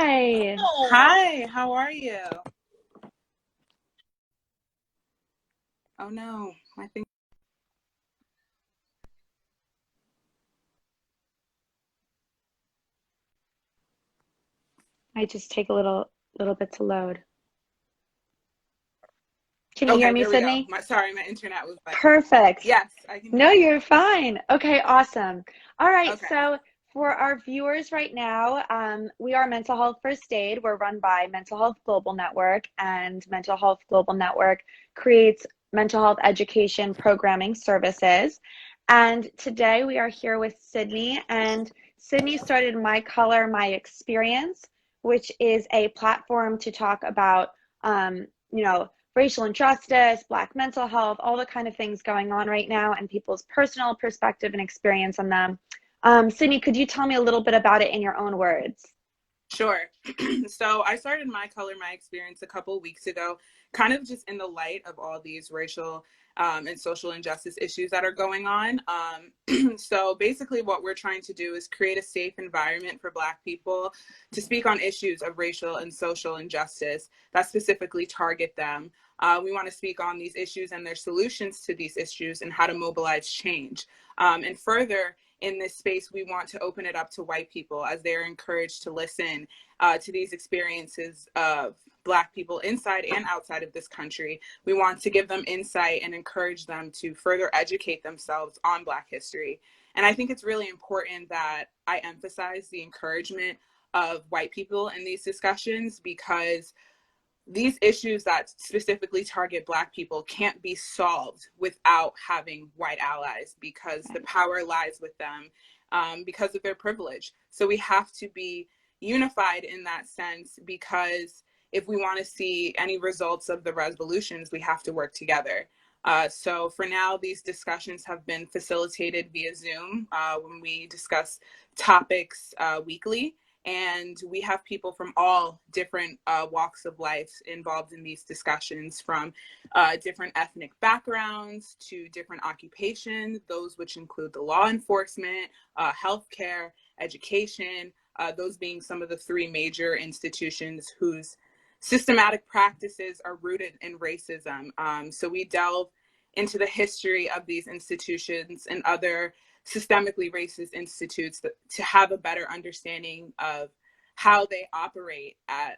Hi. Hi, how are you? Oh no, I think. I just take a little bit to load. Can you hear Okay, me, there we go. Sydney? My internet was like, Perfect. yes, I can No, hear you. you're fine. Okay, awesome. All right, Okay, so for our viewers right now, we are Mental Health First Aid. We're run by Mental Health Global Network, and Mental Health Global Network creates mental health education programming services. And today we are here with Sydney, and Sydney started My Color, My Experience, which is a platform to talk about, you know, racial injustice, Black mental health, all the kind of things going on right now, and people's personal perspective and experience on them. Sydney, could you tell me a little bit about it in your own words? sure. So I started My Color, My Experience a couple weeks ago, kind of just in the light of all these racial and social injustice issues that are going on. So basically, what we're trying to do is create a safe environment for Black people to speak on issues of racial and social injustice that specifically target them. We want to speak on these issues and their solutions to these issues and how to mobilize change. And further, in this space, we want to open it up to white people as they're encouraged to listen to these experiences of Black people inside and outside of this country. We want to give them insight and encourage them to further educate themselves on Black history. And I think it's really important that I emphasize the encouragement of white people in these discussions, because these issues that specifically target Black people can't be solved without having white allies, because the Right. power lies with them because of their privilege. So we have to be unified in that sense, because if we want to see any results of the resolutions, we have to work together. So for now, these discussions have been facilitated via Zoom when we discuss topics weekly. And we have people from all different walks of life involved in these discussions, from different ethnic backgrounds to different occupations, those which include the law enforcement, healthcare, education, those being some of the three major institutions whose systematic practices are rooted in racism. So we delve into the history of these institutions and other systemically racist institutes to have a better understanding of how they operate as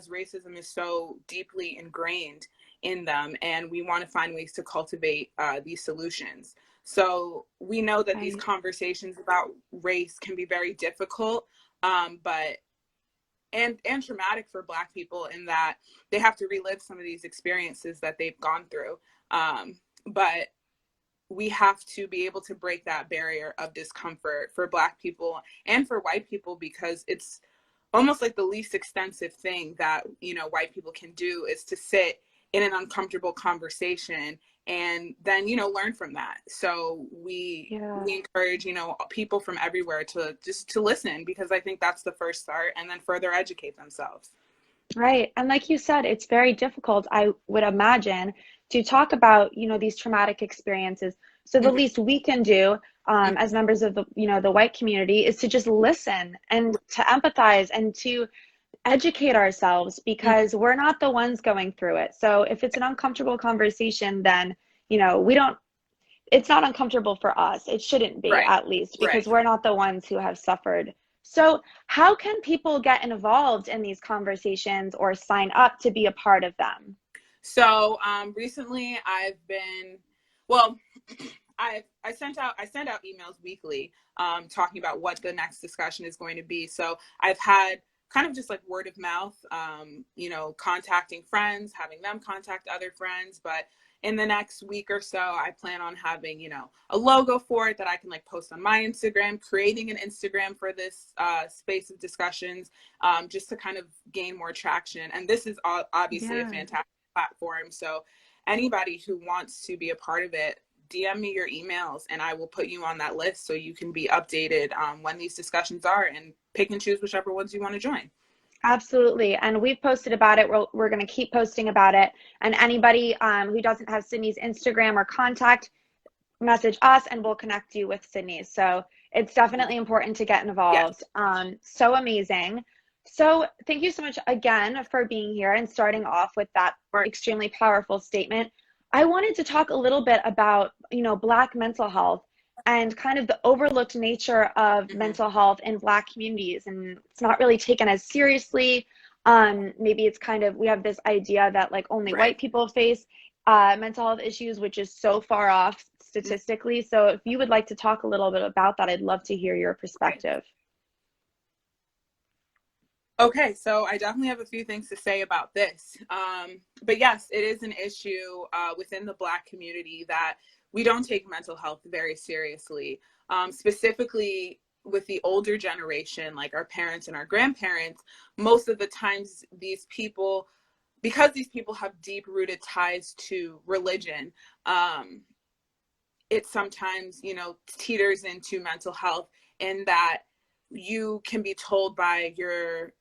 racism is so deeply ingrained in them, and we want to find ways to cultivate these solutions. So we know that these Right. conversations about race can be very difficult, but and traumatic for Black people, in that they have to relive some of these experiences that they've gone through. But we have to be able to break that barrier of discomfort for Black people and for white people, because it's almost like the least extensive thing that white people can do is to sit in an uncomfortable conversation and then learn from that. So we Yeah. encourage people from everywhere to just to listen, because I think that's the first start, and then further educate themselves. Right. And like you said, it's very difficult, I would imagine, to talk about, these traumatic experiences. So the Mhm. least we can do, Mhm. as members of the white community, is to just listen and to empathize and to educate ourselves, Mhm. because we're not the ones going through it. So if it's an uncomfortable conversation, then, we don't, it's not uncomfortable for us. It shouldn't be, Right, at least, because right. we're not the ones who have suffered. So, how can people get involved in these conversations or sign up to be a part of them? So recently I've been, well, I send out emails weekly talking about what the next discussion is going to be. So I've had kind of just like word of mouth, contacting friends, having them contact other friends. But in the next week or so, I plan on having, a logo for it that I can like post on my Instagram, creating an Instagram for this space of discussions, just to kind of gain more traction. And this is obviously a Yeah. fantastic platform. So anybody who wants to be a part of it, DM me your emails and I will put you on that list so you can be updated when these discussions are, and pick and choose whichever ones you want to join. Absolutely. And we've posted about it. We're going to keep posting about it. And anybody who doesn't have Sydney's Instagram or contact, message us and we'll connect you with Sydney. So It's definitely important to get Yes. involved. So amazing. So thank you so much again for being here and starting off with that Or, extremely powerful statement. I wanted to talk a little bit about, Black mental health and kind of the overlooked nature of mm-hmm. mental health in Black communities. And it's not really taken as seriously. Maybe it's kind of, we have this idea that like only Right. white people face mental health issues, which is so far off statistically. So if you would like to talk a little bit about that, I'd love to hear your Right. perspective. Okay, so I definitely have a few things to say about this. But yes, it is an issue within the Black community that we don't take mental health very seriously. Specifically with the older generation, like our parents and our grandparents, most of the times these people, because these people have deep rooted ties to religion, it sometimes, teeters into mental health in that you can be told by your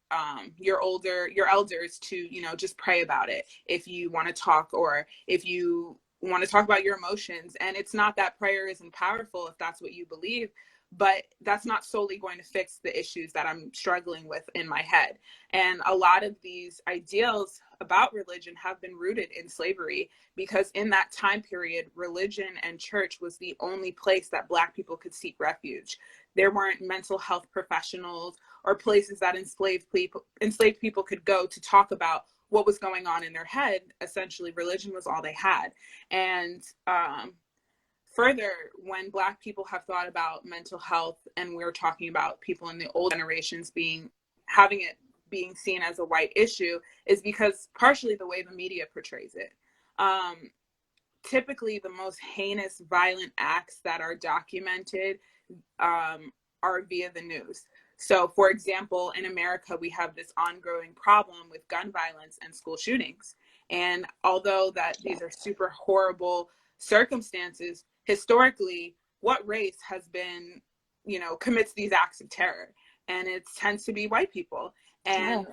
elders to, just pray about it if you want to talk, or if you want to talk about your emotions. And it's not that prayer isn't powerful if that's what you believe, but that's not solely going to fix the issues that I'm struggling with in my head. And a lot of these ideals about religion have been rooted in slavery, because in that time period, religion and church was the only place that Black people could seek refuge. There weren't mental health professionals or places that enslaved people could go to talk about what was going on in their head. Essentially, religion was all they had. And further, when Black people have thought about mental health, and we're talking about people in the old generations having it being seen as a white issue, is because partially the way the media portrays it. Typically, the most heinous, violent acts that are documented are via the news. So, for example, in America, we have this ongoing problem with gun violence and school shootings. And although that these are super horrible circumstances, historically, what race has been, commits these acts of terror? And it tends to be white people. Yeah. And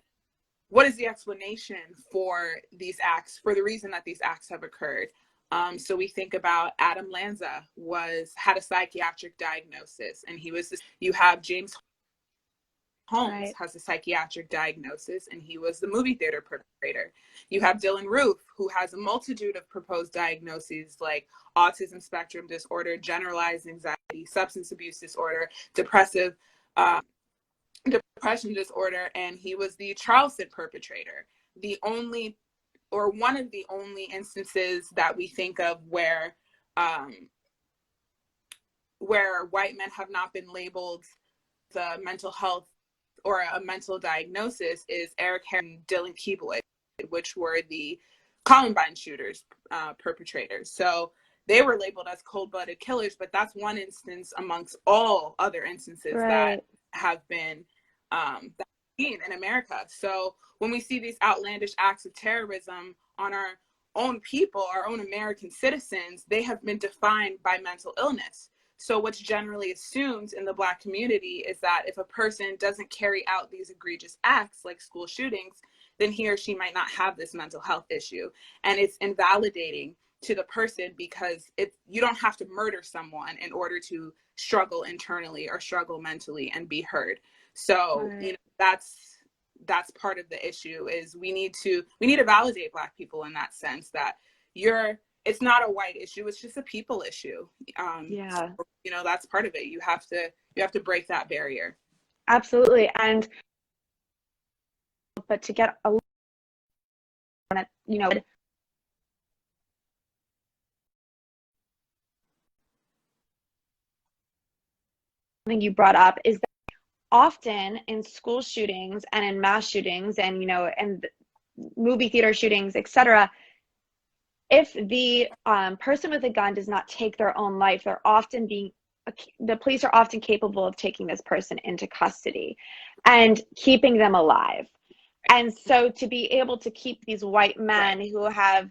what is the explanation for these acts, for the reason that these acts have occurred? So we think about Adam Lanza had a psychiatric diagnosis, and you have James Holmes Right. has a psychiatric diagnosis, and he was the movie theater perpetrator. You have Dylan Roof, who has a multitude of proposed diagnoses like autism spectrum disorder, generalized anxiety, substance abuse disorder, depression disorder, and he was the Charleston perpetrator. One of the only instances that we think of where white men have not been labeled the mental health or a mental diagnosis is Eric Harris and Dylan Keebler, which were the Columbine shooters perpetrators. So they were labeled as cold-blooded killers, but that's one instance amongst all other instances that Right. have been seen in America. So when we see these outlandish acts of terrorism on our own people, our own American citizens, they have been defined by mental illness. So what's generally assumed in the Black community is that if a person doesn't carry out these egregious acts like school shootings, then he or she might not have this mental health issue. And it's invalidating to the person, because you don't have to murder someone in order to struggle internally or struggle mentally and be heard. So, Right. that's part of the issue, is we need to validate Black people in that sense, that it's not a white issue, it's just a people issue. Yeah. That's part of it. You have to break that barrier. Absolutely. And but to get a something you brought up is that often in school shootings and in mass shootings and and movie theater shootings, etc., if the person with a gun does not take their own life, the police are often capable of taking this person into custody and keeping them alive. And so to be able to keep these white Right. men who have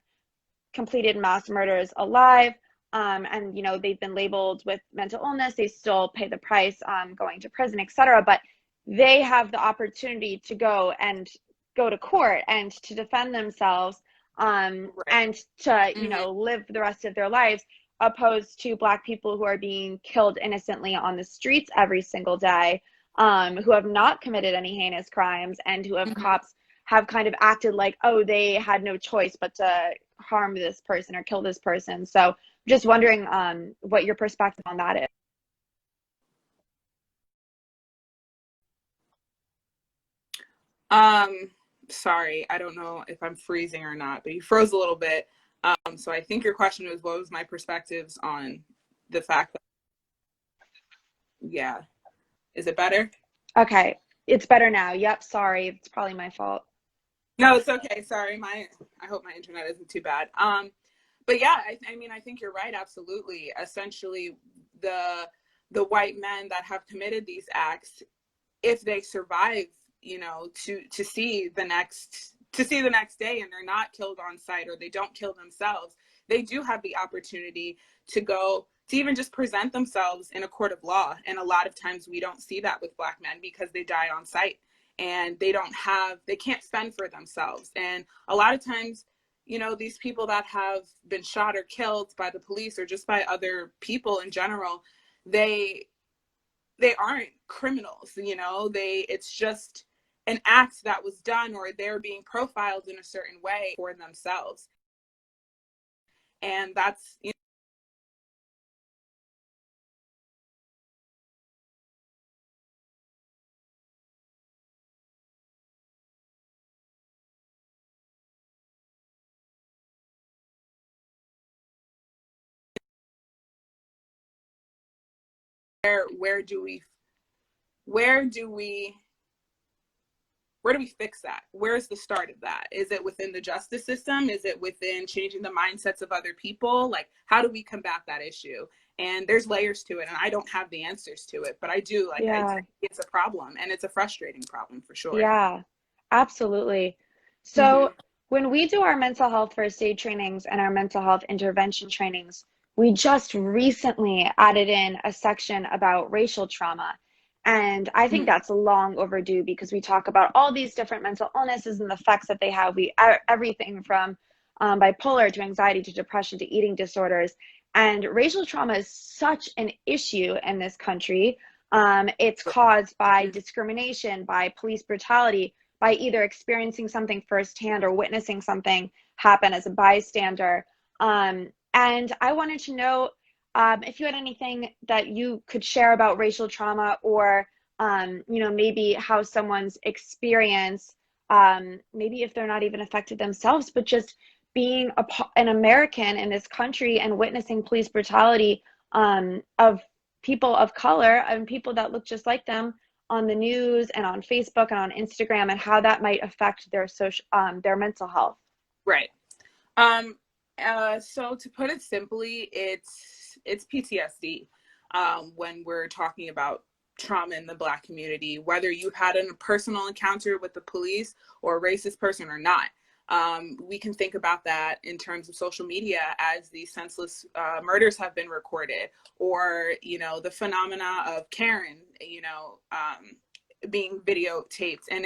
completed mass murders alive, and they've been labeled with mental illness, they still pay the price, going to prison, etc., but they have the opportunity to go to court and to defend themselves, Right. and to Mm-hmm. live the rest of their lives opposed to Black people who are being killed innocently on the streets every single day, who have not committed any heinous crimes, and who have Mm-hmm. cops have kind of acted like, oh, they had no choice but to harm this person or kill this person. So just wondering what your perspective on that is. Um, Sorry, I don't know if I'm freezing or not, but you froze a little bit. So I think your question was, what was my perspectives on the fact that, yeah, is it better? Okay, it's better now. Yep, sorry, it's probably my fault. No, it's okay. Sorry, I hope my internet isn't too bad. But yeah, I mean, I think you're right. Absolutely. Essentially, the the white men that have committed these acts, if they survive, to see the next day, and they're not killed on site, or they don't kill themselves, they do have the opportunity to go to even just present themselves in a court of law. And a lot of times we don't see that with Black men because they die on site, and they can't fend for themselves. And a lot of times, these people that have been shot or killed by the police, or just by other people in general, they they aren't criminals. It's just an act that was done, or they're being profiled in a certain way for themselves. And that's, where do we where do we where do we fix that? Where's the start of that? Is it within the justice system? Is it within changing the mindsets of other people? Like, how do we combat that issue? And there's layers to it, and I don't have the answers to it, but I do. Like, Yeah, it's a problem, and it's a frustrating problem for sure. yeah, absolutely. So Mm-hmm. when we do our mental health first aid trainings and our mental health intervention trainings, we just recently added in a section about racial trauma. And I think Mm-hmm. that's long overdue because we talk about all these different mental illnesses and the effects that they have. Everything from bipolar to anxiety to depression to eating disorders. And racial trauma is such an issue in this country. It's caused by discrimination, by police brutality, by either experiencing something firsthand or witnessing something happen as a bystander. And I wanted to know if you had anything that you could share about racial trauma, or maybe how someone's experience, maybe if they're not even affected themselves, but just being an American in this country and witnessing police brutality of people of color and people that look just like them on the news and on Facebook and on Instagram, and how that might affect their mental health. Right. So to put it simply, it's PTSD. When we're talking about trauma in the Black community, whether you've had a personal encounter with the police or a racist person or not, we can think about that in terms of social media, as these senseless murders have been recorded, or the phenomena of Karen, being videotaped. And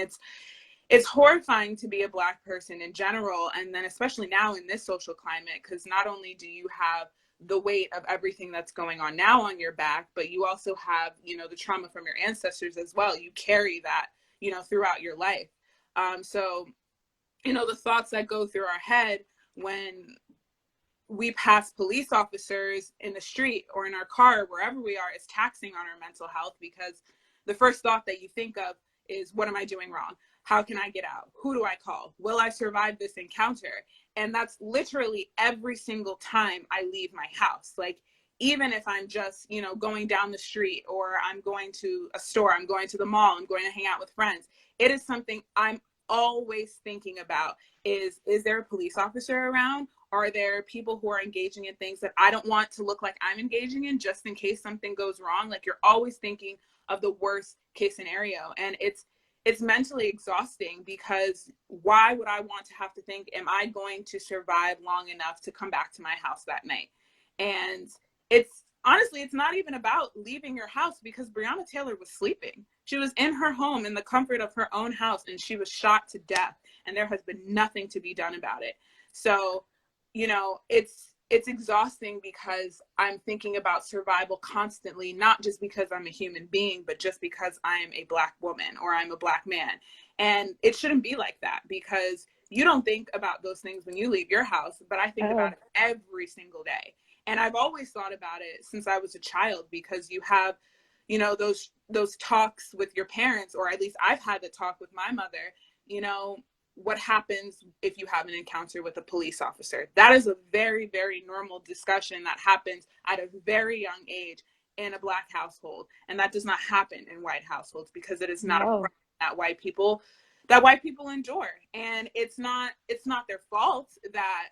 it's horrifying to be a Black person in general, and then especially now in this social climate, because not only do you have the weight of everything that's going on now on your back, but you also have the trauma from your ancestors as well. You carry that throughout your life. So the thoughts that go through our head when we pass police officers in the street or in our car, wherever we are, is taxing on our mental health, because the first thought that you think of is, what am I doing wrong? How can I get out? Who do I call? Will I survive this encounter? And that's literally every single time I leave my house. Like, even if I'm just, going down the street, or I'm going to a store, I'm going to the mall, I'm going to hang out with friends, it is something I'm always thinking about. Is there a police officer around? Are there people who are engaging in things that I don't want to look like I'm engaging in, just in case something goes wrong? Like, you're always thinking of the worst case scenario. And it's mentally exhausting, because why would I want to have to think, am I going to survive long enough to come back to my house that night? And it's honestly, it's not even about leaving your house, because Breonna Taylor was sleeping. She was in her home in the comfort of her own house, and she was shot to death, and there has been nothing to be done about it. So, it's it's exhausting because I'm thinking about survival constantly, not just because I'm a human being, but just because I am a Black woman or I'm a Black man. And it shouldn't be like that, because you don't think about those things when you leave your house, but I think about Oh, it every single day. And I've always thought about it since I was a child, because you have, those talks with your parents, or at least I've had the talk with my mother, you know, what happens if you have an encounter with a police officer. That is a very, very normal discussion that happens at a very young age in a Black household. And that does not happen in white households, because it is not a no. problem that white people endure. And it's not their fault that,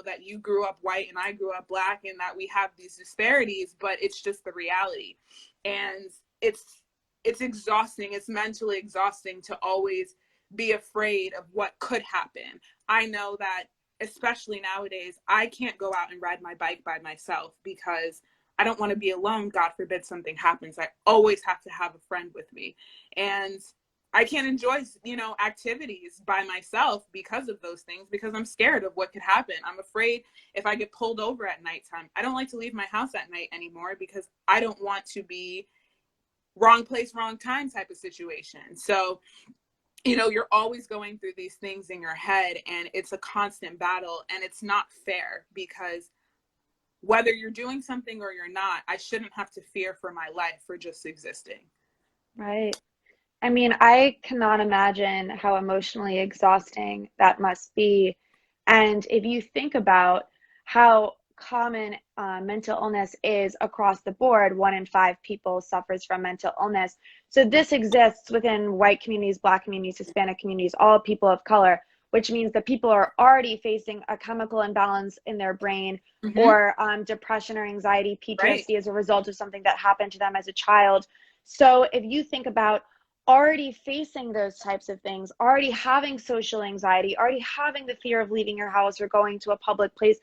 that you grew up white and I grew up Black, and that we have these disparities, but it's just the reality. And it's exhausting. It's mentally exhausting to always be afraid of what could happen. I know that, especially nowadays, I can't go out and ride my bike by myself because I don't want to be alone. God forbid something happens. I always have to have a friend with me. And I can't enjoy, activities by myself because of those things, because I'm scared of what could happen. I'm afraid if I get pulled over at nighttime. I don't like to leave my house at night anymore, because I don't want to be wrong place, wrong time type of situation. So, you're always going through these things in your head, and it's a constant battle, and it's not fair, because whether you're doing something or you're not, I shouldn't have to fear for my life for just existing. Right. I mean, I cannot imagine how emotionally exhausting that must be. And if you think about how common mental illness is across the board, 1 in 5 people suffers from mental illness. So this exists within white communities, Black communities, Hispanic communities, all people of color, which means that people are already facing a chemical imbalance in their brain, Mm-hmm. or depression or anxiety, Right. PTSD, as a result of something that happened to them as a child. So if you think about already facing those types of things, already having social anxiety, already having the fear of leaving your house or going to a public place,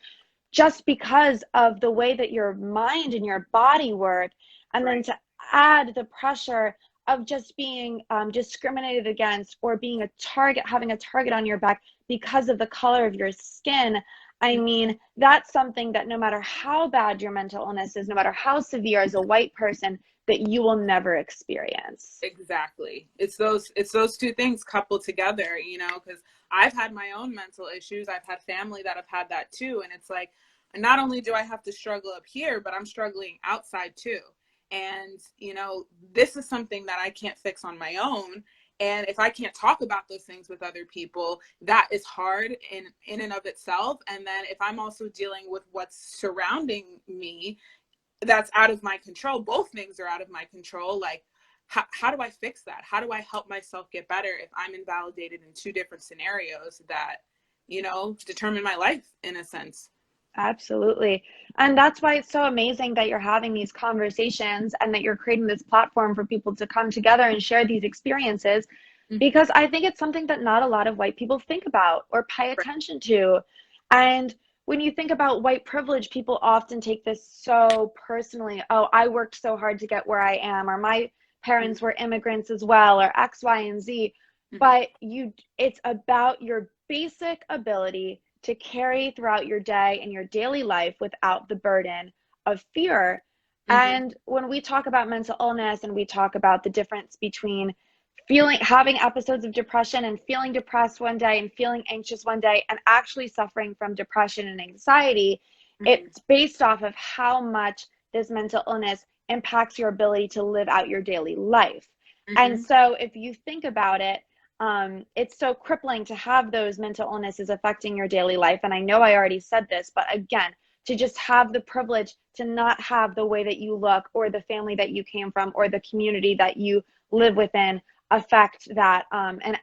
just because of the way that your mind and your body work, and then Right. to add the pressure of just being discriminated against, or being a target, having a target on your back because of the color of your skin. I mean, that's something that no matter how bad your mental illness is, no matter how severe as a white person, that you will never experience. Exactly. It's those two things coupled together, because I've had my own mental issues. I've had family that have had that too. And it's like, not only do I have to struggle up here, but I'm struggling outside too. And, this is something that I can't fix on my own. And if I can't talk about those things with other people, that is hard in and of itself. And then if I'm also dealing with what's surrounding me, that's out of my control. Both things are out of my control. Like, how do I fix that? How do I help myself get better if I'm invalidated in two different scenarios that, determine my life in a sense? Absolutely. And that's why it's so amazing that you're having these conversations and that you're creating this platform for people to come together and share these experiences, Mm-hmm. because I think it's something that not a lot of white people think about or pay Right. attention to. And when you think about white privilege, people often take this so personally. Oh, I worked so hard to get where I am, or my parents were immigrants as well, or X, Y, and Z. Mm-hmm. But it's about your basic ability to carry throughout your day and your daily life without the burden of fear. Mm-hmm. And when we talk about mental illness and we talk about the difference between having episodes of depression and feeling depressed one day and feeling anxious one day and actually suffering from depression and anxiety, Mm-hmm. it's based off of how much this mental illness impacts your ability to live out your daily life. And Mm-hmm. so if you think about it, it's so crippling to have those mental illnesses affecting your daily life. And I know I already said this, but again, to just have the privilege to not have the way that you look, or the family that you came from, or the community that you live within affect that, and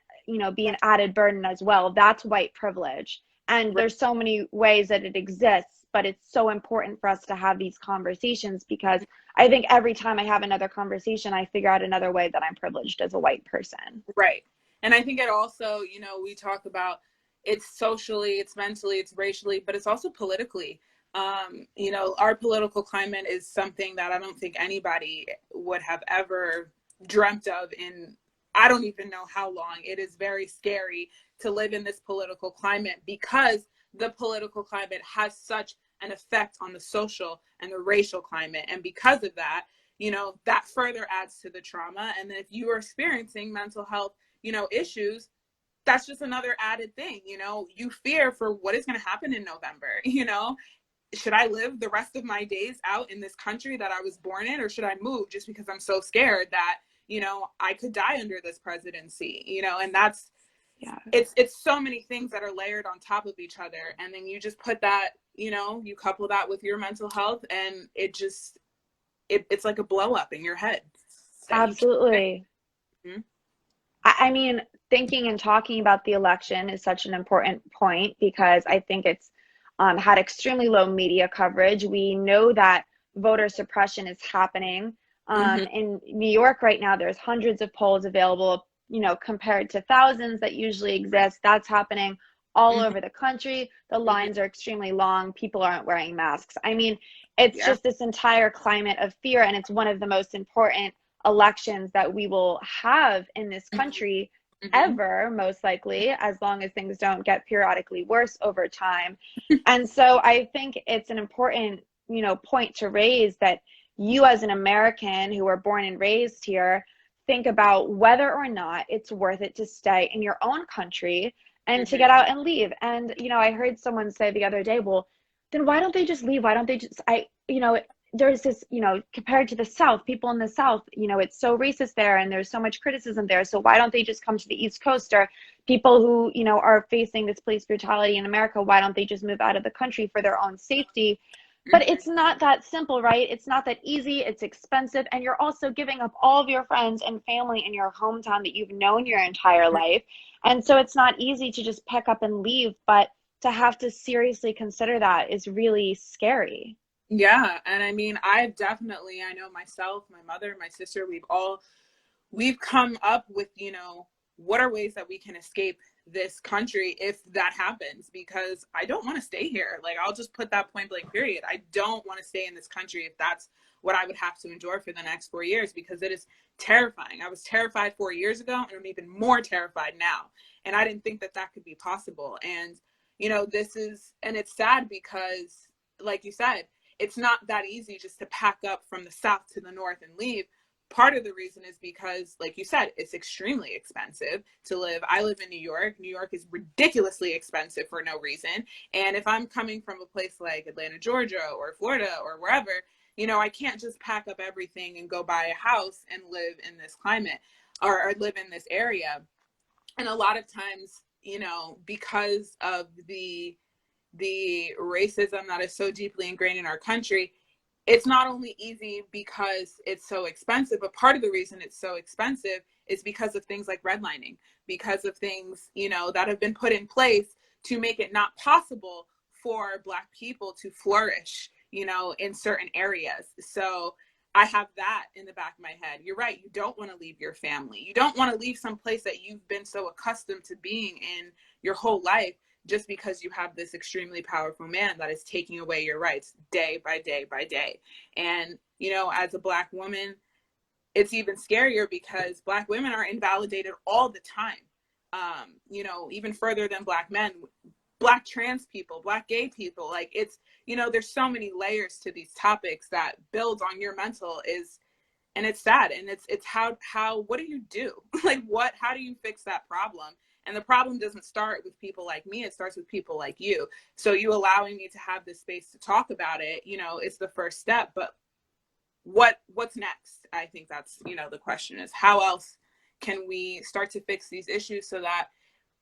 be an added burden as well. That's white privilege. And Right. there's so many ways that it exists, but it's so important for us to have these conversations, because I think every time I have another conversation, I figure out another way that I'm privileged as a white person. Right. And I think it also, we talk about, it's socially, it's mentally, it's racially, but it's also politically. Our political climate is something that I don't think anybody would have ever dreamt of in, I don't even know how long. It is very scary to live in this political climate, because the political climate has such an effect on the social and the racial climate. And because of that, that further adds to the trauma. And then if you are experiencing mental health, issues, that's just another added thing. You fear for what is going to happen in November. Should I live the rest of my days out in this country that I was born in, or should I move just because I'm so scared that, I could die under this presidency, and that's, Yeah. It's so many things that are layered on top of each other. And then you just put that, you couple that with your mental health, and it's like a blow up in your head. Absolutely. Mm-hmm. I mean, thinking and talking about the election is such an important point because I think it's had extremely low media coverage. We know that voter suppression is happening. In New York right now, there's hundreds of polls available, compared to thousands that usually exist. That's happening all over the country. The lines are extremely long. People aren't wearing masks. I mean, it's just this entire climate of fear, and it's one of the most important elections that we will have in this country ever, most likely, as long as things don't get periodically worse over time. And so I think it's an important, point to raise, that you as an American who were born and raised here, think about whether or not it's worth it to stay in your own country and to get out and leave. And, I heard someone say the other day, well, then why don't they just leave? Why don't they just, there's this, compared to the South, people in the South, it's so racist there and there's so much criticism there. So why don't they just come to the East Coast? Or people who, are facing this police brutality in America, why don't they just move out of the country for their own safety? But it's not that simple, right? It's not that easy. It's expensive. And you're also giving up all of your friends and family in your hometown that you've known your entire life. And so it's not easy to just pack up and leave, but to have to seriously consider that is really scary. Yeah. And I mean, I know myself, my mother, my sister, we've come up with, what are ways that we can escape this country if that happens, because I don't want to stay here. Like, I'll just put that point blank period. I don't want to stay in this country if that's what I would have to endure for the next 4 years, because it is terrifying. I was terrified 4 years ago, and I'm even more terrified now. And I didn't think that that could be possible. And, and it's sad because, like you said, it's not that easy just to pack up from the South to the North and leave. Part of the reason is because, like you said, it's extremely expensive to live. I live in New York. New York is ridiculously expensive for no reason. And if I'm coming from a place like Atlanta, Georgia, or Florida, or wherever, I can't just pack up everything and go buy a house and live in this climate, or live in this area. And a lot of times, because of the racism that is so deeply ingrained in our country, it's not only easy because it's so expensive, but part of the reason it's so expensive is because of things like redlining, because of things, that have been put in place to make it not possible for Black people to flourish, in certain areas. So I have that in the back of my head. You're right. You don't want to leave your family. You don't want to leave some place that you've been so accustomed to being in your whole life, just because you have this extremely powerful man that is taking away your rights day by day by day. And, as a Black woman, it's even scarier because Black women are invalidated all the time. Even further than Black men, Black trans people, Black gay people, like it's, there's so many layers to these topics that builds on your mental and it's sad. And it's how, what do you do? Like how do you fix that problem? And the problem doesn't start with people like me. It starts with people like you. So you allowing me to have this space to talk about it, it's the first step. But what's next? I think that's, the question is, how else can we start to fix these issues so that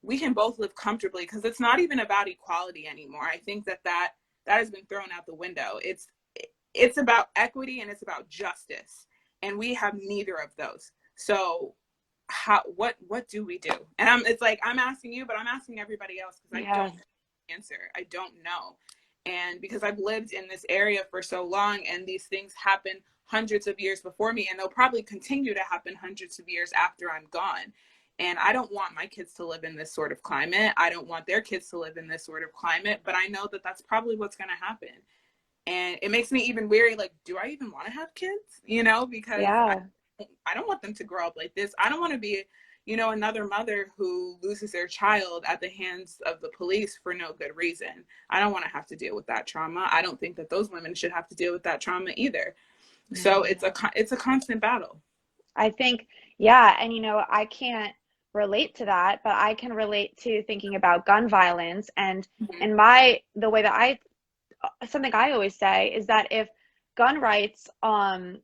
we can both live comfortably? Because it's not even about equality anymore. I think that has been thrown out the window. It's about equity and it's about justice. And we have neither of those. So what do we do? And I'm asking you, but I'm asking everybody else, because I don't answer. I don't know. And because I've lived in this area for so long, and these things happen hundreds of years before me, and they'll probably continue to happen hundreds of years after I'm gone. And I don't want my kids to live in this sort of climate. I don't want their kids to live in this sort of climate, but I know that that's probably what's going to happen. And it makes me even weary, like, do I even want to have kids? Because I don't want them to grow up like this. I don't want to be, another mother who loses their child at the hands of the police for no good reason. I don't want to have to deal with that trauma. I don't think that those women should have to deal with that trauma either. So it's a constant battle. I think, yeah, and I can't relate to that, but I can relate to thinking about gun violence. And Mm-hmm. in the way that something I always say is that if gun rights, don't,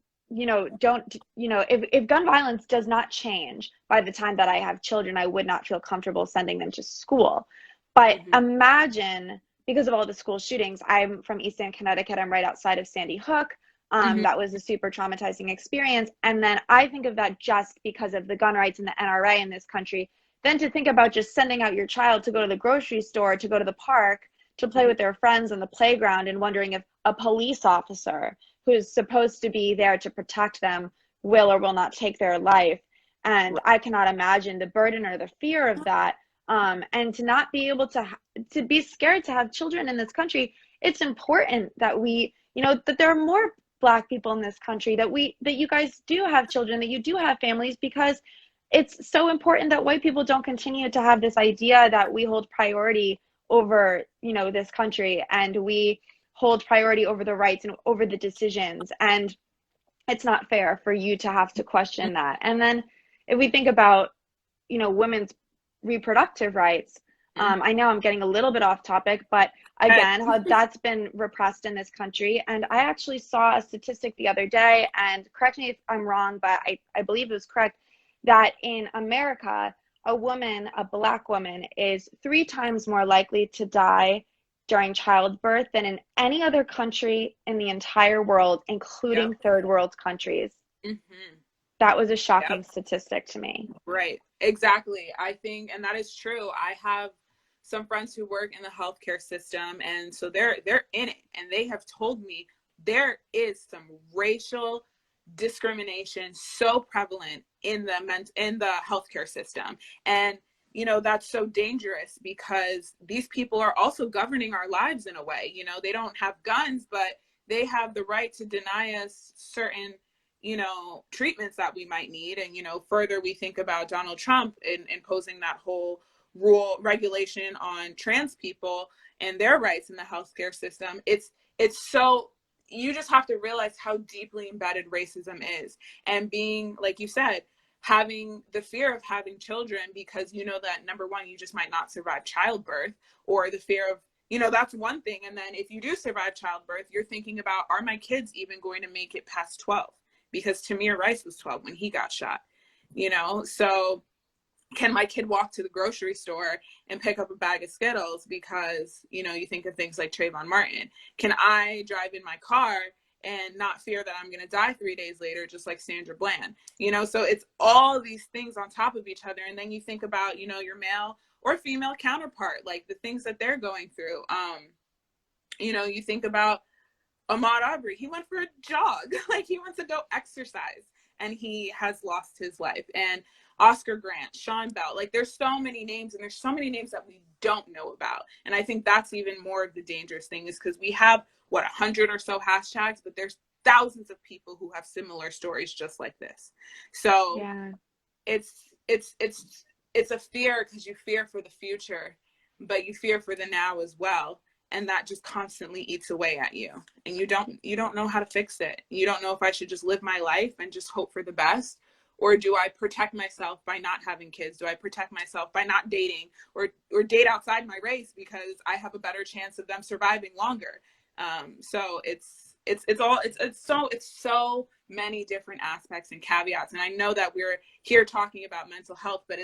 if gun violence does not change by the time that I have children, I would not feel comfortable sending them to school. But Mm-hmm. imagine, because of all the school shootings, I'm from Easton, Connecticut. I'm right outside of Sandy Hook. Mm-hmm. That was a super traumatizing experience. And then I think of that just because of the gun rights and the NRA in this country. Then to think about just sending out your child to go to the grocery store, to go to the park, to play with their friends on the playground, and wondering if a police officer who's supposed to be there to protect them will or will not take their life. And I cannot imagine the burden or the fear of that. And to not be able to be scared to have children in this country. It's important that that there are more Black people in this country, that you guys do have children, that you do have families, because it's so important that white people don't continue to have this idea that we hold priority over this country, and we hold priority over the rights and over the decisions. And it's not fair for you to have to question that. And then if we think about women's reproductive rights, I know I'm getting a little bit off topic, but again, how that's been repressed in this country. And I actually saw a statistic the other day, and correct me if I'm wrong, but I believe it was correct, that in America, a Black woman, is 3 times more likely to die during childbirth than in any other country in the entire world, including third world countries. Mm-hmm. That was a shocking statistic to me. Right. Exactly. I think, and that is true. I have some friends who work in the healthcare system, and so they're in it, and they have told me there is some racial discrimination so prevalent in the healthcare system. And that's so dangerous, because these people are also governing our lives in a way. They don't have guns, but they have the right to deny us certain treatments that we might need. And further, we think about Donald Trump imposing that whole regulation on trans people and their rights in the healthcare system. It's so, you just have to realize how deeply embedded racism is. And being, like you said, having the fear of having children, because that, number one, you just might not survive childbirth, or the fear of, that's one thing. And then if you do survive childbirth, you're thinking about, are my kids even going to make it past 12? Because Tamir Rice was 12 when he got shot, so can my kid walk to the grocery store and pick up a bag of Skittles? Because, you think of things like Trayvon Martin. Can I drive in my car and not fear that I'm going to die 3 days later, just like Sandra Bland? So it's all these things on top of each other. And then you think about, your male or female counterpart, like the things that they're going through. You think about Ahmaud Arbery. He went for a jog, like he went to go exercise, and he has lost his life. And Oscar Grant, Sean Bell, like there's so many names, and there's so many names that we don't know about. And I think that's even more of the dangerous thing, is because we have 100 or so hashtags, but there's thousands of people who have similar stories just like this. So it's a fear, because you fear for the future, but you fear for the now as well. And that just constantly eats away at you, and you don't know how to fix it. You don't know if I should just live my life and just hope for the best, or do I protect myself by not having kids? Do I protect myself by not dating, or date outside my race because I have a better chance of them surviving longer? So it's so many different aspects and caveats. And I know that we're here talking about mental health, but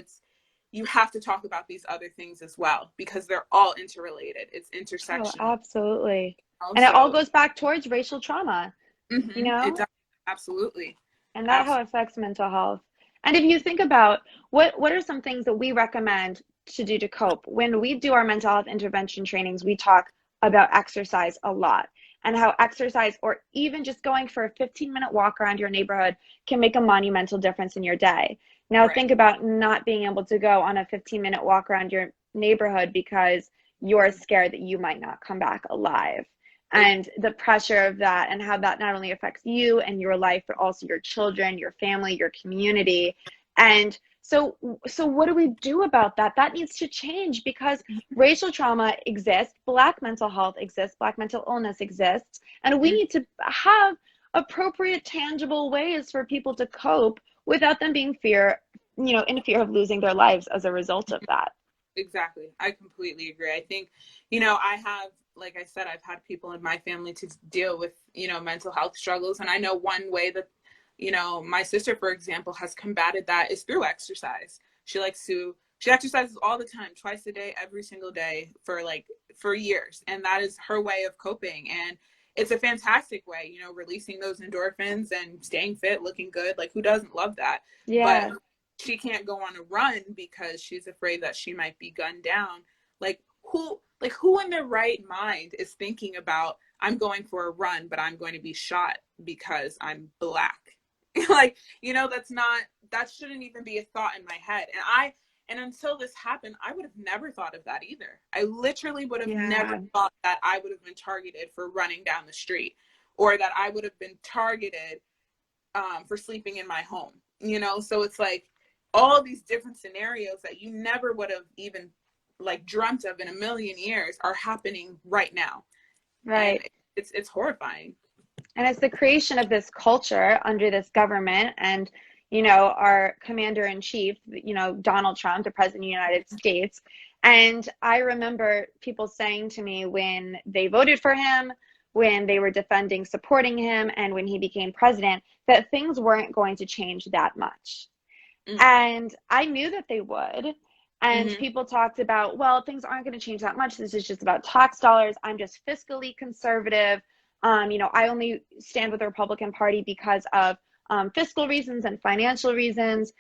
you have to talk about these other things as well, because they're all interrelated. It's intersectional. Oh, absolutely. And it all goes back towards racial trauma, It does. Absolutely. And that how it affects mental health. And if you think about what are some things that we recommend to do to cope? When we do our mental health intervention trainings, we talk about exercise a lot, and how exercise, or even just going for a 15-minute walk around your neighborhood, can make a monumental difference in your day. Now, think about not being able to go on a 15-minute walk around your neighborhood because you're scared that you might not come back alive. And the pressure of that, and how that not only affects you and your life, but also your children, your family, your community. And So what do we do about that? That needs to change because racial trauma exists, Black mental health exists, Black mental illness exists, and we need to have appropriate, tangible ways for people to cope without them being in fear of losing their lives as a result of that. Exactly. I completely agree. I think, I have, like I said, I've had people in my family to deal with, mental health struggles. And I know one way that, my sister, for example, has combated that is through exercise. She exercises all the time, twice a day, every single day for years. And that is her way of coping. And it's a fantastic way, releasing those endorphins and staying fit, looking good. Like, who doesn't love that? But Yeah. she can't go on a run because she's afraid that she might be gunned down. Who in their right mind is thinking about, I'm going for a run, but I'm going to be shot because I'm Black? That shouldn't even be a thought in my head. And until this happened, I would have never thought of that either. I literally would have never thought that I would have been targeted for running down the street, or that I would have been targeted for sleeping in my home. So it's like all these different scenarios that you never would have even dreamt of in a million years are happening right now. Right. And it's horrifying. And it's the creation of this culture under this government and, our commander in chief, Donald Trump, the president of the United States. And I remember people saying to me when they voted for him, when they were defending, supporting him, and when he became president, that things weren't going to change that much. And I knew that they would. And people talked about, well, things aren't going to change that much. This is just about tax dollars. I'm just fiscally conservative. I only stand with the Republican Party because of fiscal reasons and financial reasons.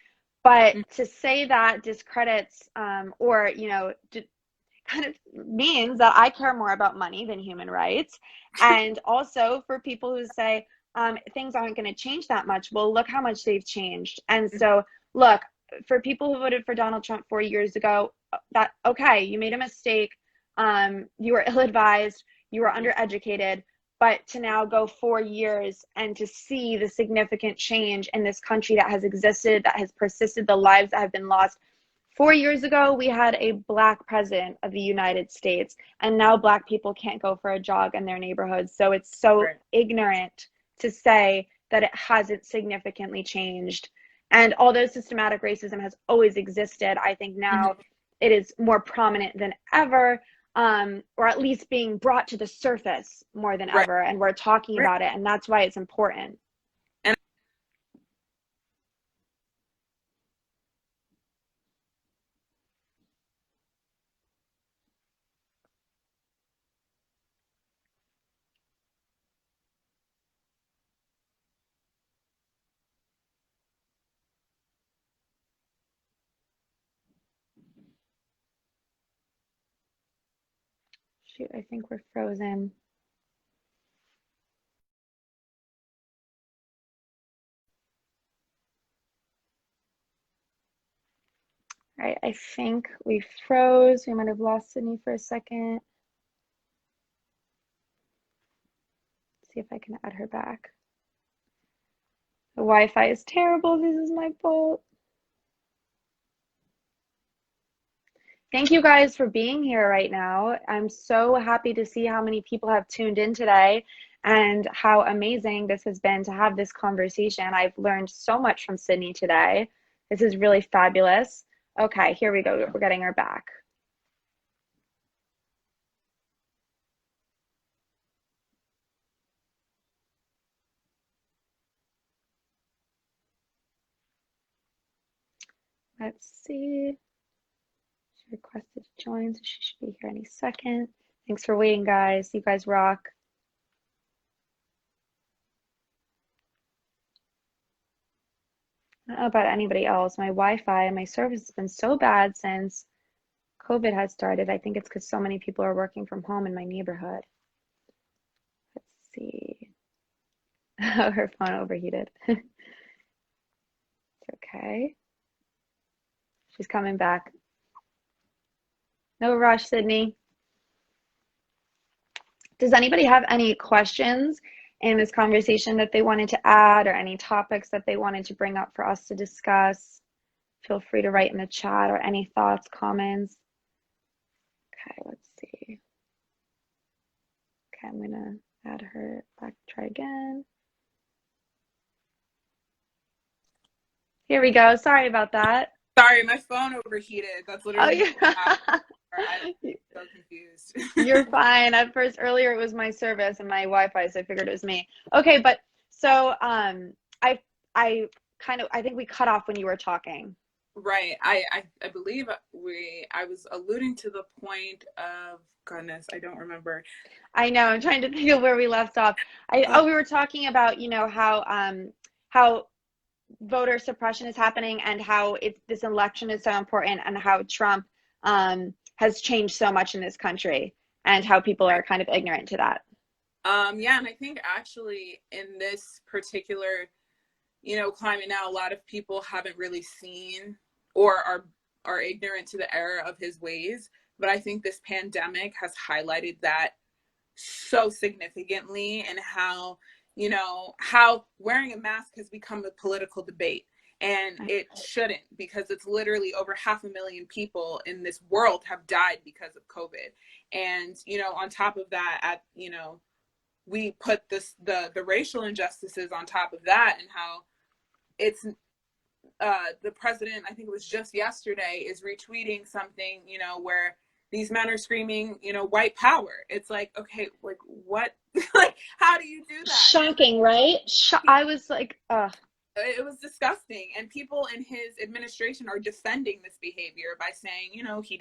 But to say that discredits or, kind of means that I care more about money than human rights. And also for people who say things aren't going to change that much. Well, look how much they've changed. And so, look, for people who voted for Donald Trump 4 years ago, that, okay, you made a mistake. You were ill-advised. You were undereducated. But to now go 4 years and to see the significant change in this country that has existed, that has persisted, the lives that have been lost. 4 years ago, we had a Black president of the United States, and now Black people can't go for a jog in their neighborhoods. So it's so ignorant to say that it hasn't significantly changed. And although systematic racism has always existed, I think now it is more prominent than ever. Or at least being brought to the surface more than ever, and we're talking about it, and that's why it's important. And Shoot, I think we're frozen. All right, I think we froze. We might have lost Sydney for a second. Let's see if I can add her back. The Wi-Fi is terrible. This is my fault. Thank you guys for being here right now. I'm so happy to see how many people have tuned in today and how amazing this has been to have this conversation. I've learned so much from Sydney today. This is really fabulous. Okay, here we go. We're getting her back. Let's see. She requested to join, so she should be here any second. Thanks for waiting, guys. You guys rock. I don't know about anybody else. My Wi-Fi and my service has been so bad since COVID has started. I think it's because so many people are working from home in my neighborhood. Let's see. Her phone overheated. It's okay. She's coming back. No rush, Sydney. Does anybody have any questions in this conversation that they wanted to add, or any topics that they wanted to bring up for us to discuss? Feel free to write in the chat or any thoughts, comments. Okay, let's see. Okay, I'm gonna add her back, try again. Here we go. Sorry about that. Sorry, my phone overheated. That's Oh, literally yeah. I'm so confused. You're fine. At first, earlier it was my service and my Wi-Fi, so I figured it was me. Okay, but so I think we cut off when you were talking. Right. I believe I was alluding to the point of, goodness, I don't remember. I know. I'm trying to think of where we left off. We were talking about, how voter suppression is happening and how this election is so important and how Trump has changed so much in this country and how people are kind of ignorant to that. Yeah, and I think actually in this particular, climate now, a lot of people haven't really seen or are ignorant to the error of his ways. But I think this pandemic has highlighted that so significantly, and how wearing a mask has become a political debate. And it shouldn't, because it's literally over 500,000 people in this world have died because of COVID. And, on top of that, we put the racial injustices on top of that, and how it's the president, I think it was just yesterday, is retweeting something, where these men are screaming, white power. It's like, okay, like what? Like, how do you do that? Shocking, right? I was like, it was disgusting. And people in his administration are defending this behavior by saying, he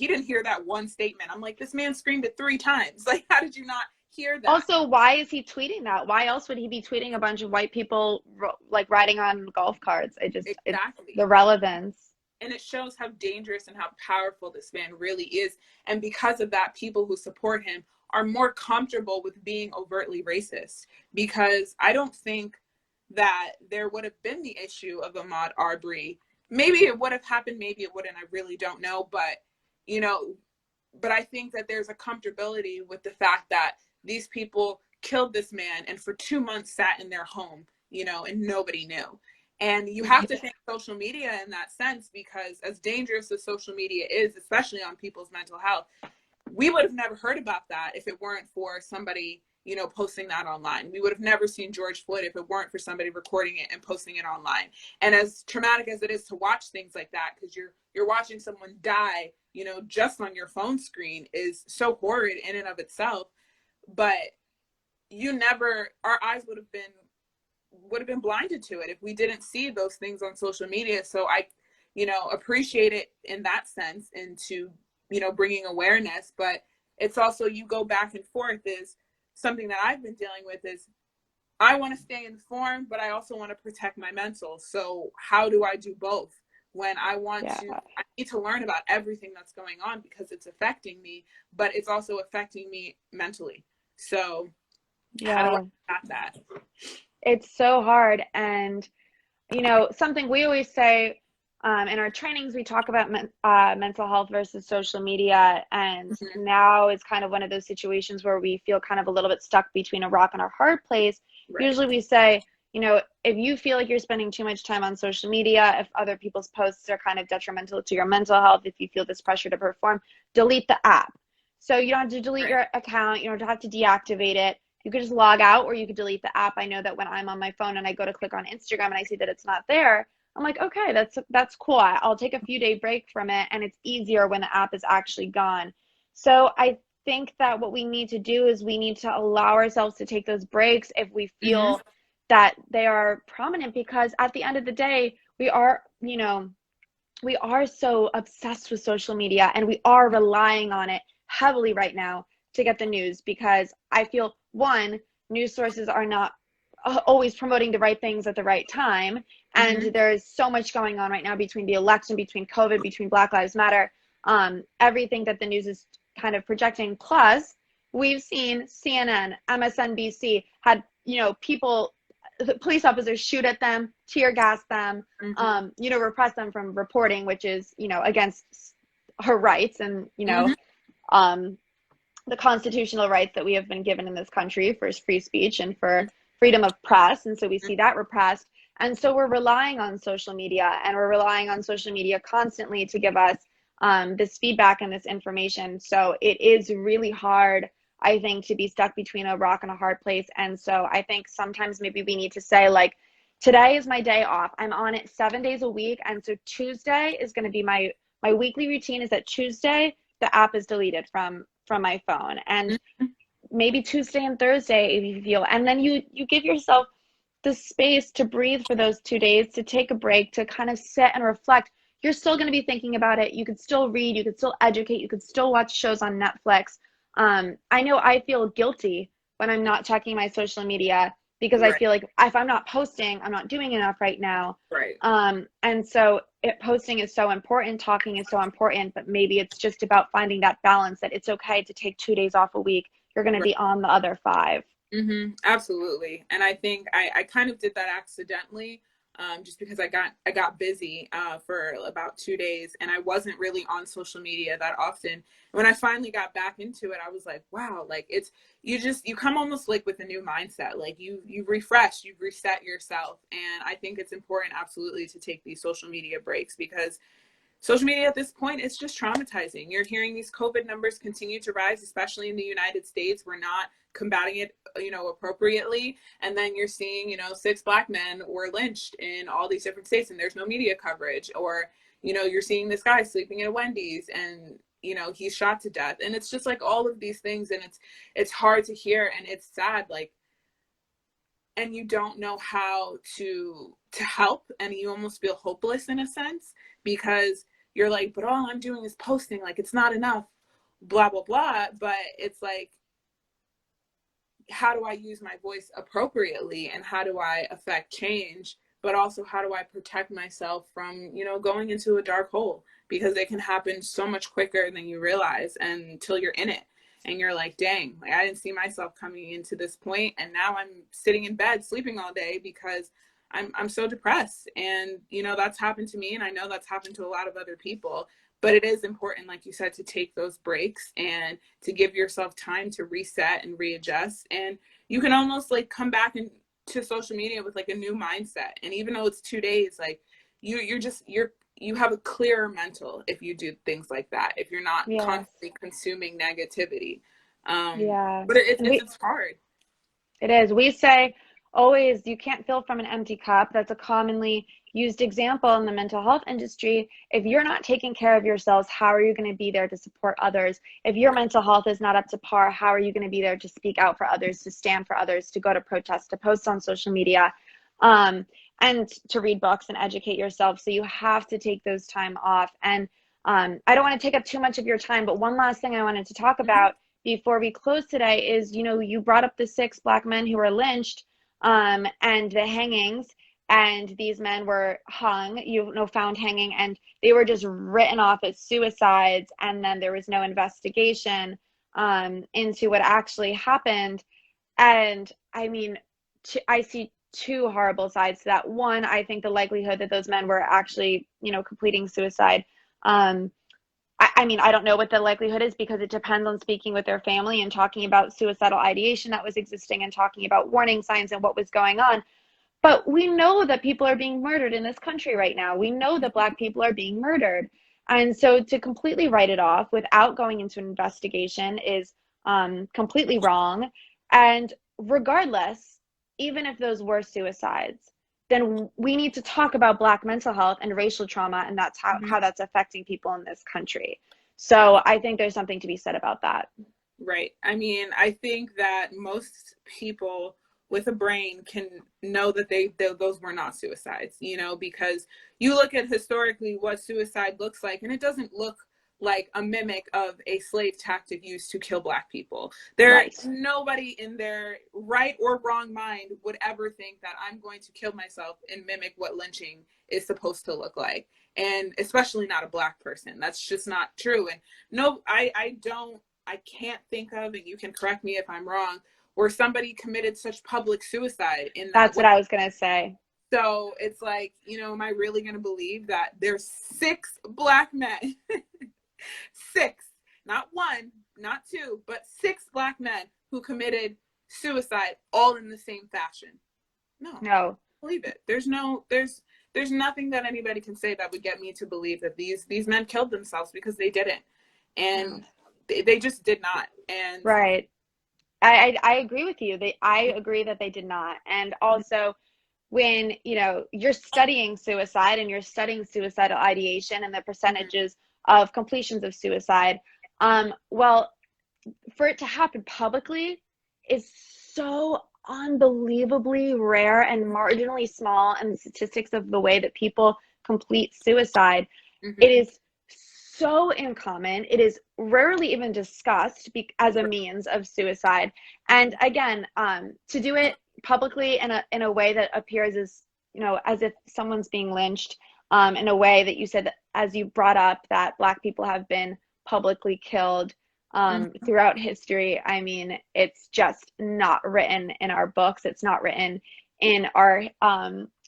didn't hear that one statement. I'm like, this man screamed it 3 times. Like, how did you not hear that? Also, why is he tweeting that? Why else would he be tweeting a bunch of white people like riding on golf carts? Exactly. The relevance. And it shows how dangerous and how powerful this man really is. And because of that, people who support him are more comfortable with being overtly racist, because I don't think that there would have been the issue of Ahmaud Arbery. Maybe it would have happened, maybe it wouldn't. I really don't know. But, but I think that there's a comfortability with the fact that these people killed this man and for 2 months sat in their home, and nobody knew. And you have to thank social media in that sense, because as dangerous as social media is, especially on people's mental health, we would have never heard about that if it weren't for somebody, posting that online. We would have never seen George Floyd if it weren't for somebody recording it and posting it online. And as traumatic as it is to watch things like that, because you're watching someone die, just on your phone screen, is so horrid in and of itself. But our eyes would have been blinded to it if we didn't see those things on social media. So I, appreciate it in that sense, into, bringing awareness. But it's also, you go back and forth, is something that I've been dealing with, is I want to stay informed, but I also want to protect my mental. So how do I do both when I need to learn about everything that's going on, because it's affecting me, but it's also affecting me mentally. So how do I combat that? It's so hard. And, something we always say in our trainings, we talk about mental health versus social media. And now is kind of one of those situations where we feel kind of a little bit stuck between a rock and a hard place. Right. Usually we say, if you feel like you're spending too much time on social media, if other people's posts are kind of detrimental to your mental health, if you feel this pressure to perform, delete the app. So you don't have to delete your account. You don't have to deactivate it. You could just log out, or you could delete the app. I know that when I'm on my phone and I go to click on Instagram and I see that it's not there, I'm like, okay, that's cool. I'll take a few day break from it, and it's easier when the app is actually gone. So I think that what we need to do is we need to allow ourselves to take those breaks if we feel that they are prominent, because at the end of the day, we are so obsessed with social media, and we are relying on it heavily right now to get the news, because I feel, one, news sources are not always promoting the right things at the right time. And there's so much going on right now between the election, between COVID, between Black Lives Matter, everything that the news is kind of projecting. Plus, we've seen CNN, MSNBC had, police officers shoot at them, tear gas them, repress them from reporting, which is, against her rights and, the constitutional rights that we have been given in this country for free speech and for freedom of press. And so we see that repressed. And so we're relying on social media, and we're relying on social media constantly to give us this feedback and this information. So it is really hard, I think, to be stuck between a rock and a hard place. And so I think sometimes maybe we need to say, like, today is my day off. I'm on it 7 days a week. And so Tuesday is going to be my weekly routine is that Tuesday, the app is deleted from my phone. And maybe Tuesday and Thursday if you feel, and then you give yourself the space to breathe for those 2 days, to take a break, to kind of sit and reflect. You're still going to be thinking about it. You could still read, you could still educate, you could still watch shows on Netflix. I know I feel guilty when I'm not checking my social media because I Right. feel like if I'm not posting, I'm not doing enough right now. Right. And so posting is so important, talking is so important, but maybe it's just about finding that balance that it's okay to take 2 days off a week. You're going to Right. be on the other five. Absolutely. And I think I kind of did that accidentally, just because I got busy for about 2 days, and I wasn't really on social media that often. When I finally got back into it, I was like, wow, like you come almost like with a new mindset. Like you've refreshed, you've reset yourself. And I think it's important absolutely to take these social media breaks, because social media at this point, it's just traumatizing. You're hearing these COVID numbers continue to rise, especially in the United States. We're not combating it, appropriately. And then you're seeing, 6 Black men were lynched in all these different states, and there's no media coverage. Or, you're seeing this guy sleeping at a Wendy's, and he's shot to death. And it's just like all of these things, and it's hard to hear, and it's sad, like, and you don't know how to help, and you almost feel hopeless in a sense, because you're like, but all I'm doing is posting, like it's not enough, blah blah blah. But it's like, how do I use my voice appropriately, and how do I affect change, but also how do I protect myself from going into a dark hole, because it can happen so much quicker than you realize, and until you're in it and you're like, dang, like I didn't see myself coming into this point, and now I'm sitting in bed sleeping all day because I'm so depressed. And that's happened to me, and I know that's happened to a lot of other people. But it is important, like you said, to take those breaks and to give yourself time to reset and readjust. And you can almost like come back to social media with like a new mindset. And even though it's 2 days, like you have a clearer mental if you do things like that, if you're not Yes. constantly consuming negativity. Yeah. But And it's hard. it is. We say always, you can't fill from an empty cup. That's a commonly used example in the mental health industry. If you're not taking care of yourselves, how are you going to be there to support others? If your mental health is not up to par, how are you going to be there to speak out for others, to stand for others, to go to protests, to post on social media, and to read books and educate yourself? So you have to take those time off. And I don't want to take up too much of your time, but one last thing I wanted to talk Mhm. about before we close today is, you brought up the 6 Black men who were lynched, and the hangings, and these men were hung, found hanging, and they were just written off as suicides, and then there was no investigation into what actually happened. And I mean, I see two horrible sides to that. One, I think the likelihood that those men were actually, completing suicide. Um, I mean, I don't know what the likelihood is, because it depends on speaking with their family and talking about suicidal ideation that was existing and talking about warning signs and what was going on. But we know that people are being murdered in this country right now. We know that Black people are being murdered. And so to completely write it off without going into an investigation is completely wrong. And regardless, even if those were suicides, then we need to talk about Black mental health and racial trauma, and that's how that's affecting people in this country. So I think there's something to be said about that. Right. I mean, I think that most people with a brain can know that those were not suicides, because you look at historically what suicide looks like, and it doesn't look like a mimic of a slave tactic used to kill Black people. Right. Nobody in their right or wrong mind would ever think that I'm going to kill myself and mimic what lynching is supposed to look like. And especially not a Black person. That's just not true. And no, I can't think of, and you can correct me if I'm wrong, where somebody committed such public suicide in that That's way. what I was going to say. So it's like, am I really going to believe that there's 6 Black men, 6, not 1, not 2, but 6 Black men who committed suicide all in the same fashion? No, No. believe it. There's nothing that anybody can say that would get me to believe that these men killed themselves, because they didn't. And they just did not. And Right. I agree with you. I agree that they did not. And also, when you're studying suicide and you're studying suicidal ideation and the percentages of completions of suicide, well, for it to happen publicly is so unbelievably rare and marginally small in the statistics of the way that people complete suicide. It is so uncommon. It is rarely even discussed as a means of suicide. And again, to do it publicly in a way that appears as as if someone's being lynched, in a way that you said, as you brought up, that Black people have been publicly killed throughout history. I mean, it's just not written in our books. It's not written in our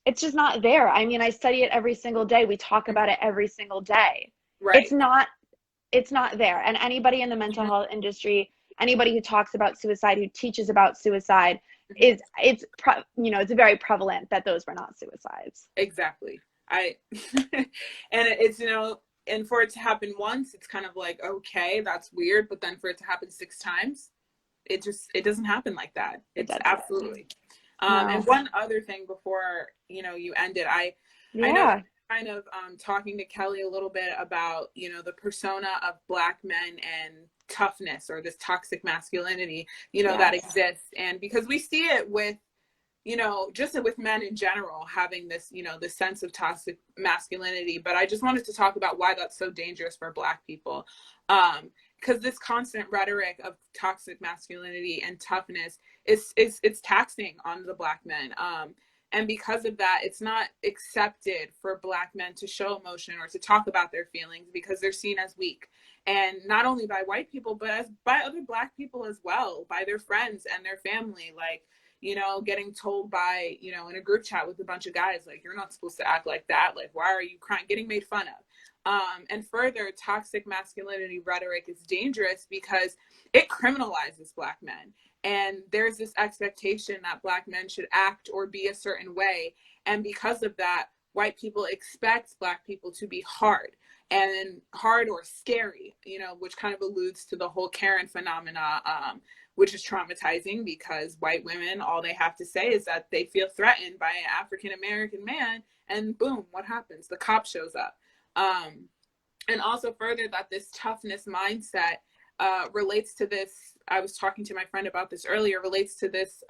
it's just not there. I mean, I study it every single day. We talk about it every single day. right. It's not there. And anybody in the mental health industry, anybody who talks about suicide, who teaches about suicide, it's very prevalent that those were not suicides. Exactly. And it's, and for it to happen once, it's kind of like, okay, that's weird. But then for it to happen 6 times, it doesn't happen like that. It's absolutely. No. And one other thing before, you ended, I know kind of talking to Kelly a little bit about, the persona of Black men and toughness, or this toxic masculinity, that exists. And because we see it with, just with men in general having this, this sense of toxic masculinity. But I just wanted to talk about why that's so dangerous for Black people. Because this constant rhetoric of toxic masculinity and toughness it's taxing on the Black men. And because of that, it's not accepted for Black men to show emotion or to talk about their feelings, because they're seen as weak. And not only by white people, but by other Black people as well, by their friends and their family. Like, getting told by, in a group chat with a bunch of guys, like, you're not supposed to act like that. Like, why are you crying? Getting made fun of. And further, toxic masculinity rhetoric is dangerous because it criminalizes Black men. And there's this expectation that Black men should act or be a certain way. And because of that, white people expect Black people to be hard or scary, which kind of alludes to the whole Karen phenomena, which is traumatizing, because white women, all they have to say is that they feel threatened by an African-American man, and boom, what happens? The cop shows up. And also further, that this toughness mindset relates to this, I was talking to my friend about this earlier, relates to this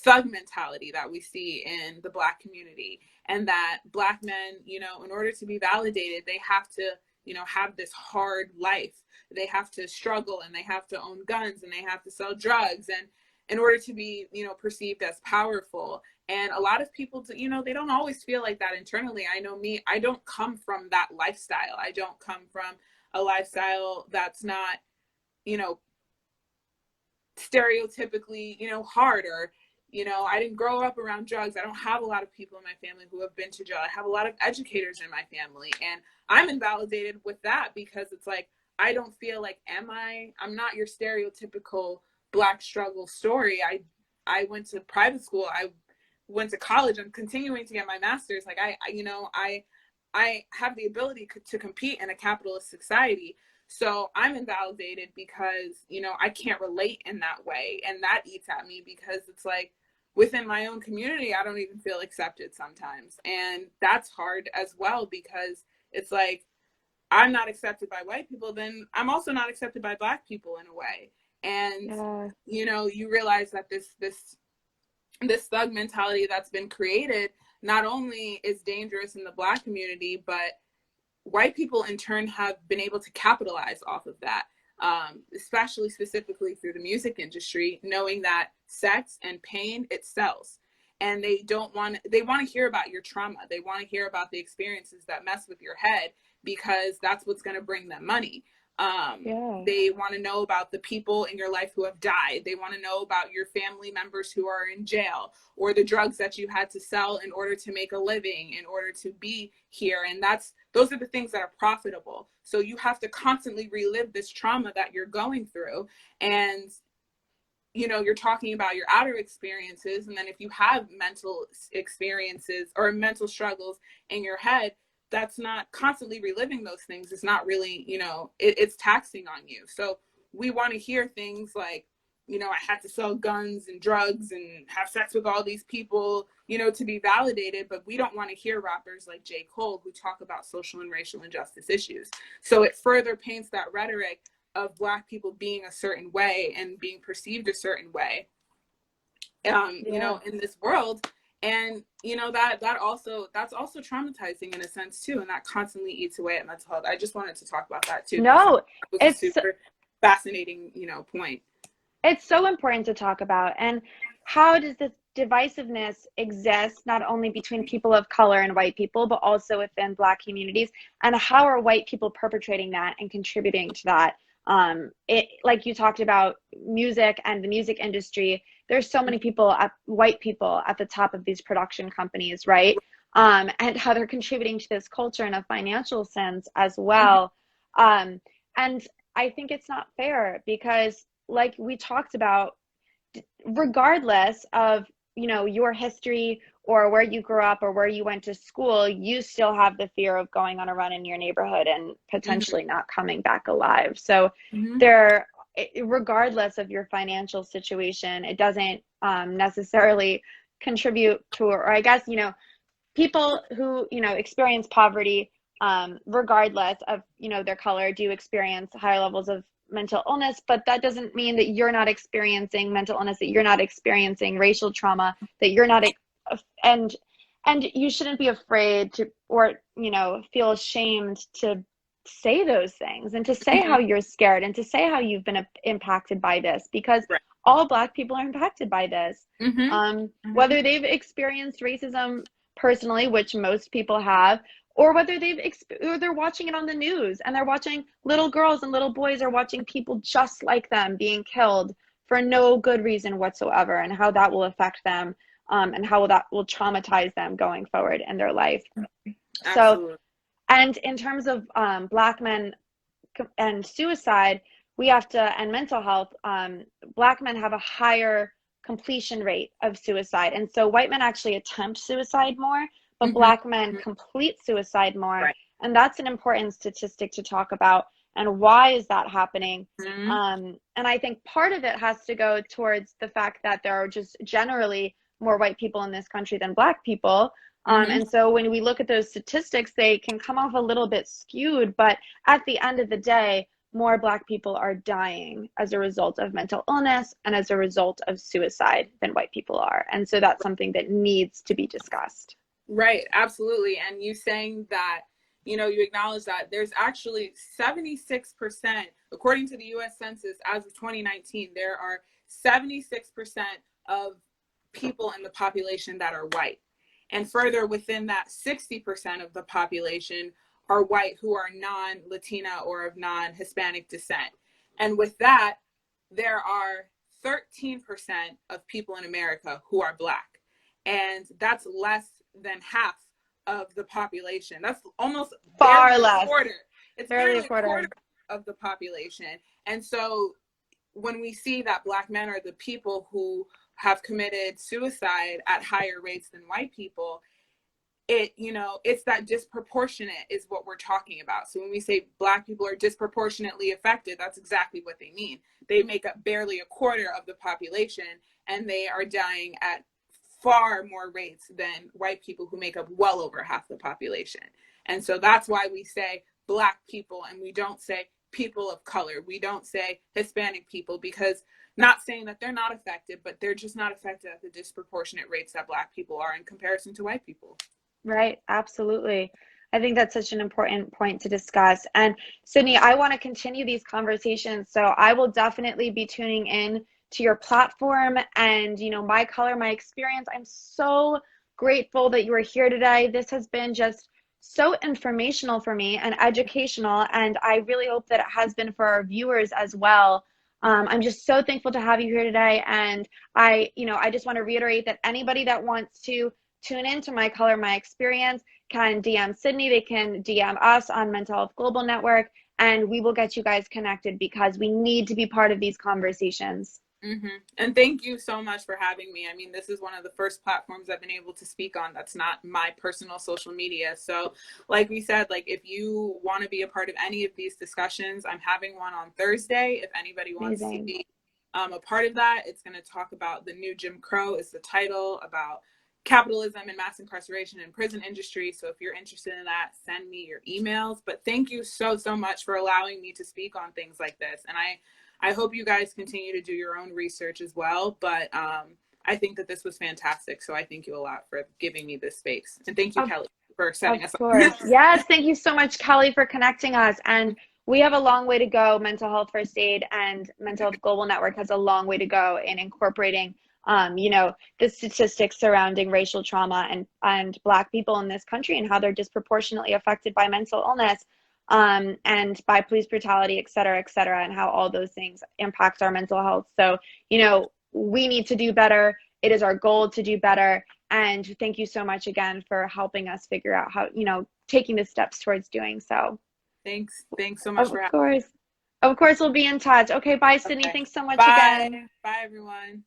thug mentality that we see in the Black community. And that Black men, in order to be validated, they have to, have this hard life. They have to struggle, and they have to own guns, and they have to sell drugs, and in order to be, perceived as powerful. And a lot of people, they don't always feel like that internally. I know me, I don't come from that lifestyle. I don't come from a lifestyle that's not, stereotypically, hard, or, I didn't grow up around drugs. I don't have a lot of people in my family who have been to jail. I have a lot of educators in my family, and I'm invalidated with that, because it's like, I don't feel like, I'm not your stereotypical Black struggle story. I went to private school. I went to college. I'm continuing to get my master's. Like, I have the ability to compete in a capitalist society. So I'm invalidated because, I can't relate in that way. And that eats at me, because it's like, within my own community, I don't even feel accepted sometimes. And that's hard as well, because it's like, I'm not accepted by white people, then I'm also not accepted by Black people in a way. And, you realize that this thug mentality that's been created not only is dangerous in the Black community, but white people in turn have been able to capitalize off of that, especially specifically through the music industry, knowing that sex and pain, it sells. And they want to hear about your trauma. They want to hear about the experiences that mess with your head, because that's what's going to bring them money. They want to know about the people in your life who have died. They want to know about your family members who are in jail, or the drugs that you had to sell in order to make a living, in order to be here. And those are the things that are profitable. So you have to constantly relive this trauma that you're going through. And, you know, you're talking about your outer experiences, and then if you have mental experiences or mental struggles in your head, that's not constantly reliving those things. It's not really, you know, it's taxing on you. So we want to hear things like, you know, I had to sell guns and drugs and have sex with all these people, you know, to be validated. But we don't want to hear rappers like J. Cole who talk about social and racial injustice issues. So it further paints that rhetoric of Black people being a certain way and being perceived a certain way, you know, in this world. And, you know, that's also traumatizing in a sense too. And that constantly eats away at mental health. I just wanted to talk about that too. No, It was a super fascinating, you know, point. It's so important to talk about. And how does this divisiveness exist not only between people of color and white people, but also within Black communities? And how are white people perpetrating that and contributing to that? Like you talked about music and the music industry, there's so many people, white people at the top of these production companies, right? And how they're contributing to this culture in a financial sense as well. And I think it's not fair because, like we talked about, regardless of, you know, your history or where you grew up or where you went to school, you still have the fear of going on a run in your neighborhood and potentially not coming back alive. So there, regardless of your financial situation, it doesn't necessarily contribute to, or I guess, you know, people who, you know, experience poverty, regardless of, you know, their color, do experience higher levels of mental illness, but that doesn't mean that you're not experiencing mental illness, that you're not experiencing racial trauma, that you're not, and you shouldn't be afraid to, or, you know, feel ashamed to say those things and to say how you're scared and to say how you've been impacted by this, because all Black people are impacted by this. Whether they've experienced racism personally, which most people have, or whether they're watching it on the news and they're watching little girls and little boys are watching people just like them being killed for no good reason whatsoever, and how that will affect them, and how that will traumatize them going forward in their life. Absolutely. So, and in terms of Black men and suicide, we have to, and mental health, Black men have a higher completion rate of suicide. And so white men actually attempt suicide more, but Black men complete suicide more. And that's an important statistic to talk about. And why is that happening? And I think part of it has to go towards the fact that there are just generally more white people in this country than Black people. And so when we look at those statistics, they can come off a little bit skewed, but at the end of the day, more Black people are dying as a result of mental illness and as a result of suicide than white people are. And so that's something that needs to be discussed. Right, absolutely. And you saying that, you know, you acknowledge that there's actually 76%, according to the US Census as of 2019, there are 76% of people in the population that are white. And further within that, 60% of the population are white who are non-Latina or of non-Hispanic descent. And with that, there are 13% of people in America who are Black. And that's less than half of the population. That's almost far less. A quarter. It's barely a quarter of the population. And so when we see that Black men are the people who have committed suicide at higher rates than white people, it, you know, it's that disproportionate is what we're talking about. So when we say Black people are disproportionately affected, that's exactly what they mean. They make up barely a quarter of the population, and they are dying at far more rates than white people who make up well over half the population. And so that's why we say Black people, and we don't say people of color. We don't say Hispanic people, because not saying that they're not affected, but they're just not affected at the disproportionate rates that Black people are in comparison to white people. Right, absolutely. I think that's such an important point to discuss. And Sydney, I want to continue these conversations, so I will definitely be tuning in to your platform and, you know, My Color, My Experience. I'm so grateful that you are here today. This has been just so informational for me and educational, and I really hope that it has been for our viewers as well. I'm just so thankful to have you here today. And I just want to reiterate that anybody that wants to tune in to My Color, My Experience can DM Sydney. They can DM us on Mental Health Global Network, and we will get you guys connected because we need to be part of these conversations. And thank you so much for having me. I mean, this is one of the first platforms I've been able to speak on that's not my personal social media. So, like we said, like if you want to be a part of any of these discussions, I'm having one on Thursday. If anybody wants to Amazing. be a part of that, it's going to talk about the new Jim Crow is the title, about capitalism and mass incarceration and prison industry. So if you're interested in that, send me your emails. But thank you so, so much for allowing me to speak on things like this. And I hope you guys continue to do your own research as well. But I think that this was fantastic. So I thank you a lot for giving me this space. And thank you, Of, Kelly, for setting of us course. up. Yes, thank you so much, Kelly, for connecting us. And we have a long way to go. Mental Health First Aid and Mental Health Global Network has a long way to go in incorporating, the statistics surrounding racial trauma and Black people in this country and how they're disproportionately affected by mental illness, and by police brutality, et cetera, and how all those things impact our mental health. So, we need to do better. It is our goal to do better. And thank you so much again for helping us figure out how, taking the steps towards doing so. Thanks. Thanks so much Of for having course. Of course, we'll be in touch. Okay, bye, me. Sydney. Okay. Thanks so much Bye. again. Bye, everyone.